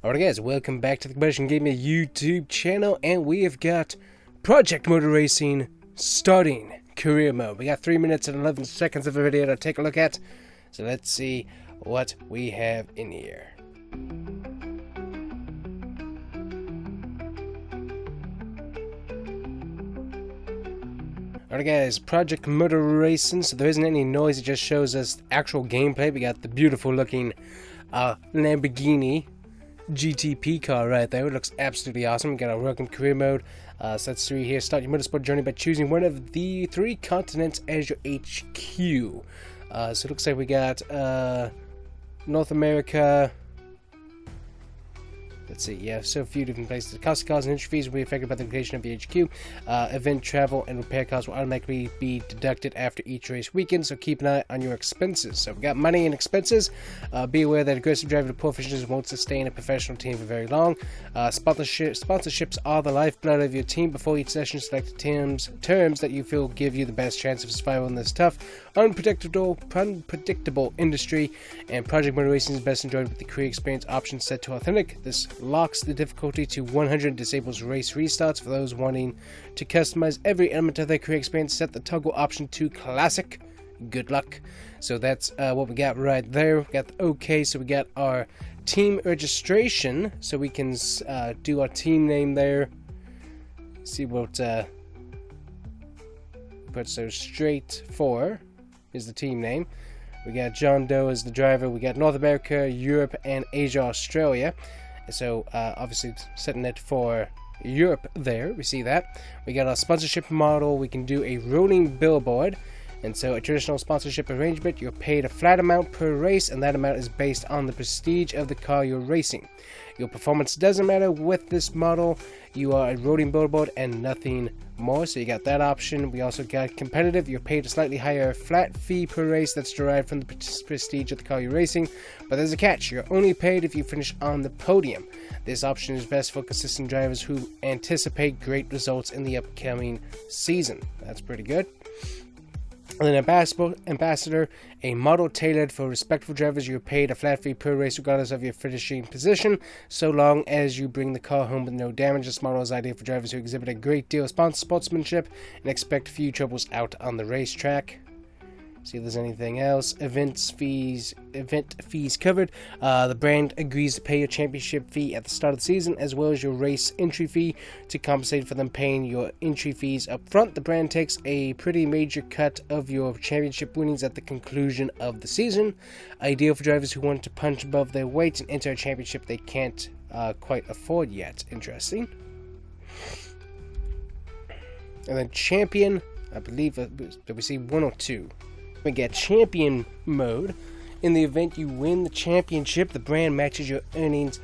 Alright guys, welcome back to the TheCombustionGamer YouTube channel, and we have got Project Motor Racing starting career mode. We got 3 minutes and 11 seconds of a video to take a look at, so let's see what we have in here. Alright guys, Project Motor Racing, so there isn't any noise, it just shows us actual gameplay. We got the beautiful looking Lamborghini GTP car right there. It looks absolutely awesome. We got our welcome career mode. So that's 3 here. Start your motorsport journey by choosing one of the 3 continents as your HQ. So it looks like we got North America. Let's see, yeah, so a few different places. Cost of cars and entry fees will be affected by the location of the HQ. Event, travel, and repair costs will automatically be deducted after each race weekend, so keep an eye on your expenses. So we got money and expenses. Be aware that aggressive driver to poor efficiency won't sustain a professional team for very long. Sponsorships are the lifeblood of your team. Before each session, select terms that you feel give you the best chance of survival in this tough, unpredictable industry, and Project Motor Racing is best enjoyed with the career experience option set to authentic. This locks the difficulty to 100 and disables race restarts. For those wanting to customize every element of their career experience, set the toggle option to classic. Good luck. So that's what we got right there. We got the OK, so we got our team registration, so we can do our team name there. See what put so straight 4 is the team name. We got John Doe as the driver. We got North America, Europe, and Asia, Australia. So obviously setting it for Europe there, we see that. We got a sponsorship model. We can do a rolling billboard, and so a traditional sponsorship arrangement, you're paid a flat amount per race, and that amount is based on the prestige of the car you're racing. Your performance doesn't matter with this model. You are a rolling billboard and nothing more, so you got that option. We also got competitive. You're paid a slightly higher flat fee per race that's derived from the prestige of the car you're racing, but there's a catch. You're only paid if you finish on the podium. This option is best for consistent drivers who anticipate great results in the upcoming season. That's pretty good. And then ambassador, a model tailored for respectful drivers. You're paid a flat fee per race regardless of your finishing position, so long as you bring the car home with no damage. This model is ideal for drivers who exhibit a great deal of sportsmanship and expect few troubles out on the racetrack. See if there's anything else. Event fees covered. The brand agrees to pay your championship fee at the start of the season, as well as your race entry fee. To compensate for them paying your entry fees up front, the brand takes a pretty major cut of your championship winnings at the conclusion of the season. Ideal for drivers who want to punch above their weight and enter a championship they can't quite afford yet. Interesting. And then champion, I believe, did we see 1 or 2? We get champion mode. In the event you win the championship, the brand matches your earnings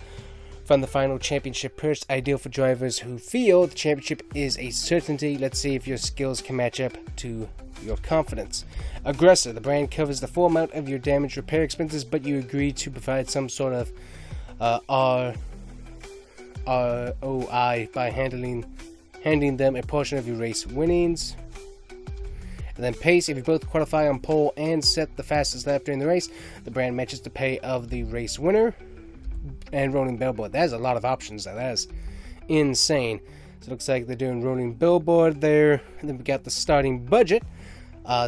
from the final championship purse. Ideal for drivers who feel the championship is a certainty. Let's see if your skills can match up to your confidence. Aggressor, the brand covers the full amount of your damage repair expenses, but you agree to provide some sort of ROI by handing them a portion of your race winnings. And then pace, if you both qualify on pole and set the fastest lap during the race, the brand matches the pay of the race winner. And rolling billboard, that's a lot of options there. That is insane. So it looks like they're doing rolling billboard there. And then we got the starting budget.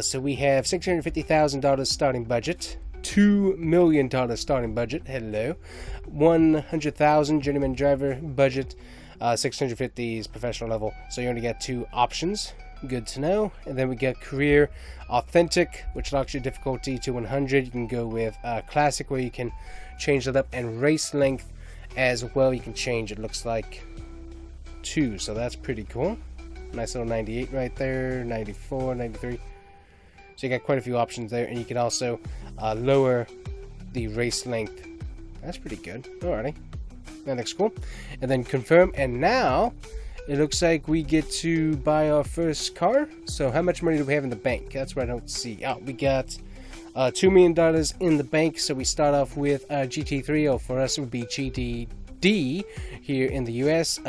So we have $650,000 starting budget, $2 million starting budget. Hello. $100,000 journeyman driver budget. 650 is professional level. So you only get 2 options. Good to know. And then we get career authentic, which locks your difficulty to 100. You can go with classic, where you can change it up, and race length as well. You can change, it looks like 2, so that's pretty cool. Nice little 98 right there, 94, 93. So you got quite a few options there, and you can also lower the race length. That's pretty good. Alrighty, that looks cool. And then confirm, and now it looks like we get to buy our first car. So how much money do we have in the bank? That's what I don't see. Oh, we got $2 million in the bank. So we start off with GT3, or for us it would be GTD here in the US.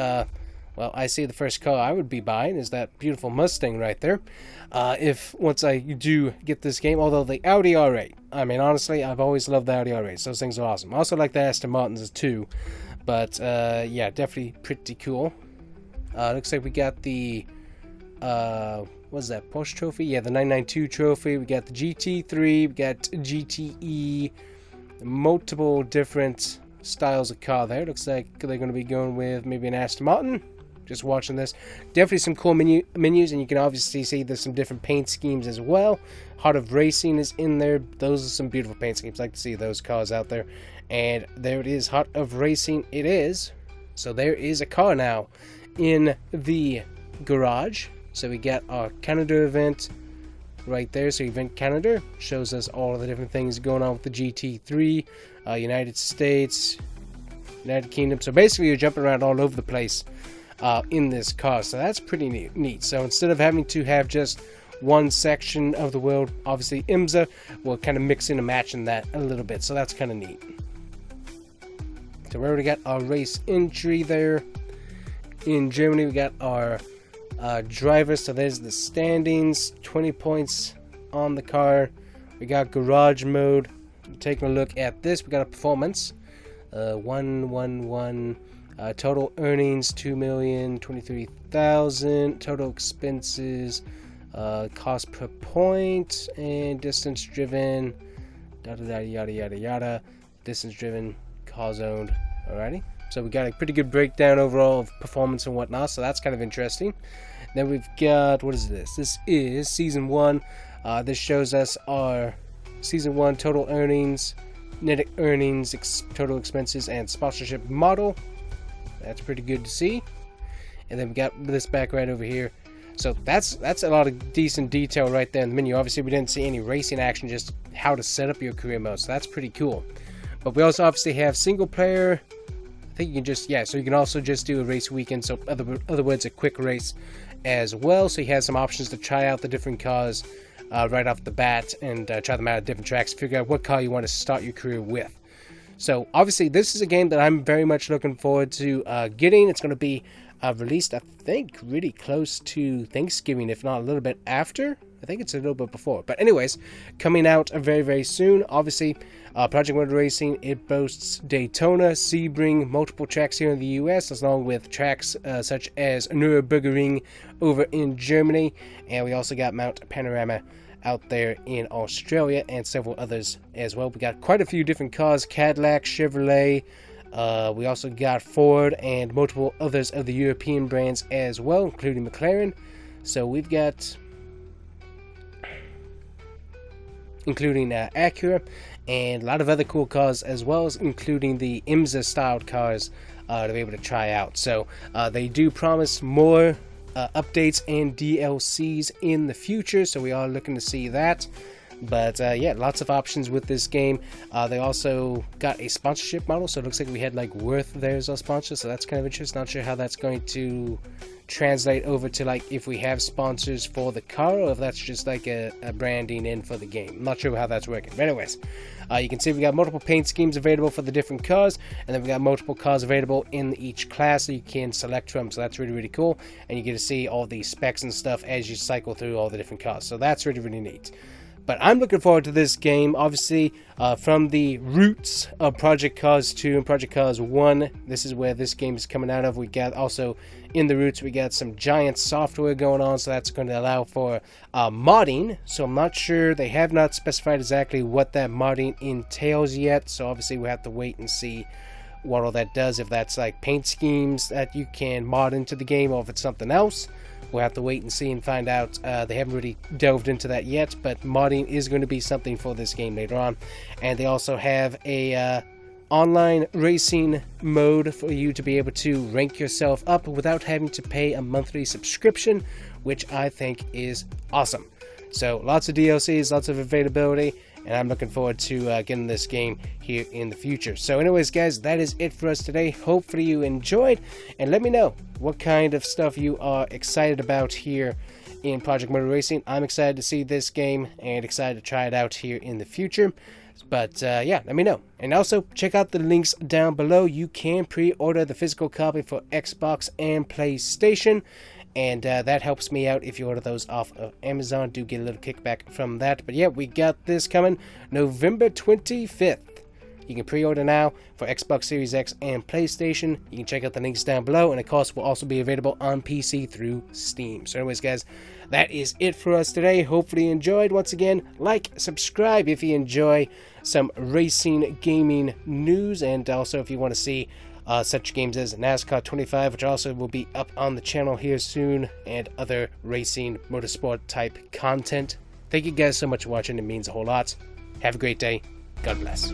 Well, I see the first car I would be buying is that beautiful Mustang right there. If once I do get this game, although the Audi R8, I mean, honestly, I've always loved the Audi R8. Those things are awesome. I also like the Aston Martins too. But yeah, definitely pretty cool. Looks like we got the what's that, Porsche trophy? Yeah, the 992 trophy. We got the GT3, we got GTE, multiple different styles of car there. Looks like they're going to be going with maybe an Aston Martin. Just watching this, definitely some cool menus, and you can obviously see there's some different paint schemes as well. Heart of Racing is in there. Those are some beautiful paint schemes. I like to see those cars out there. And there it is, Heart of Racing it is. So there is a car now in the garage. So we got our Canada event right there. So Event Canada shows us all of the different things going on with the GT3, United States, United Kingdom. So basically you're jumping around all over the place in this car. So that's pretty neat. So instead of having to have just one section of the world, obviously IMSA will kind of mix in and match in that a little bit. So that's kind of neat. So we already got our race entry there. In Germany, we got our drivers. So there's the standings, 20 points on the car. We got garage mode. Taking a look at this, we got a performance. 111. Total earnings 2,023,000. Total expenses, cost per point, and distance driven. Yada. Distance driven, cars owned. Alrighty. So we got a pretty good breakdown overall of performance and whatnot. So that's kind of interesting. Then we've got, what is this? This is season 1. This shows us our season 1 total earnings, net earnings, total expenses, and sponsorship model. That's pretty good to see. And then we got this back right over here. So that's a lot of decent detail right there in the menu. Obviously, we didn't see any racing action, just how to set up your career mode. So that's pretty cool. But we also obviously have single player. I think you can just, yeah, so you can also just do a race weekend. So other words, a quick race as well. So you have some options to try out the different cars right off the bat and try them out at different tracks. Figure out what car you want to start your career with. So obviously this is a game that I'm very much looking forward to getting. It's going to be released, I think, really close to Thanksgiving, if not a little bit after. I think it's a little bit before. But anyways, coming out very, very soon. Obviously, Project Motor Racing, it boasts Daytona, Sebring, multiple tracks here in the US, along with tracks such as Nürburgring over in Germany. And we also got Mount Panorama out there in Australia and several others as well. We got quite a few different cars, Cadillac, Chevrolet. We also got Ford and multiple others of the European brands as well, including McLaren. So we've got, including Acura, and a lot of other cool cars as well, as including the IMSA styled cars to be able to try out. So they do promise more updates and DLCs in the future, so we are looking to see that. But yeah, lots of options with this game. They also got a sponsorship model, so it looks like we had like Worth there as a sponsor, so that's kind of interesting. Not sure how that's going to translate over to like if we have sponsors for the car, or if that's just like a branding in for the game. I'm not sure how that's working. But anyways, you can see we got multiple paint schemes available for the different cars, and then we got multiple cars available in each class that you can select from. So that's really, really cool, and you get to see all the specs and stuff as you cycle through all the different cars. So that's really, really neat. But I'm looking forward to this game, obviously, from the roots of Project Cars 2 and Project Cars 1. This is where this game is coming out of. We got also, in the roots, we got some giant software going on, so that's going to allow for modding. So I'm not sure, they have not specified exactly what that modding entails yet, so obviously we have to wait and see what all that does, if that's like paint schemes that you can mod into the game, or if it's something else. We'll have to wait and see and find out. They haven't really delved into that yet, but modding is going to be something for this game later on. And they also have a online racing mode for you to be able to rank yourself up without having to pay a monthly subscription, which I think is awesome. So lots of DLCs, lots of availability, and I'm looking forward to getting this game here in the future. So anyways, guys, that is it for us today. Hopefully you enjoyed, and let me know what kind of stuff you are excited about here in Project Motor Racing. I'm excited to see this game and excited to try it out here in the future. But yeah, let me know. And also, check out the links down below. You can pre-order the physical copy for Xbox and PlayStation. And that helps me out if you order those off of Amazon. Do get a little kickback from that. But yeah, we got this coming November 25th. You can pre-order now for Xbox Series X and PlayStation. You can check out the links down below, and of course will also be available on PC through Steam. So anyways, guys, that is it for us today. Hopefully you enjoyed. Once again, like, subscribe if you enjoy some racing gaming news, and also if you want to see such games as NASCAR 25, which also will be up on the channel here soon, and other racing motorsport type content. Thank you guys so much for watching. It means a whole lot. Have a great day. God bless.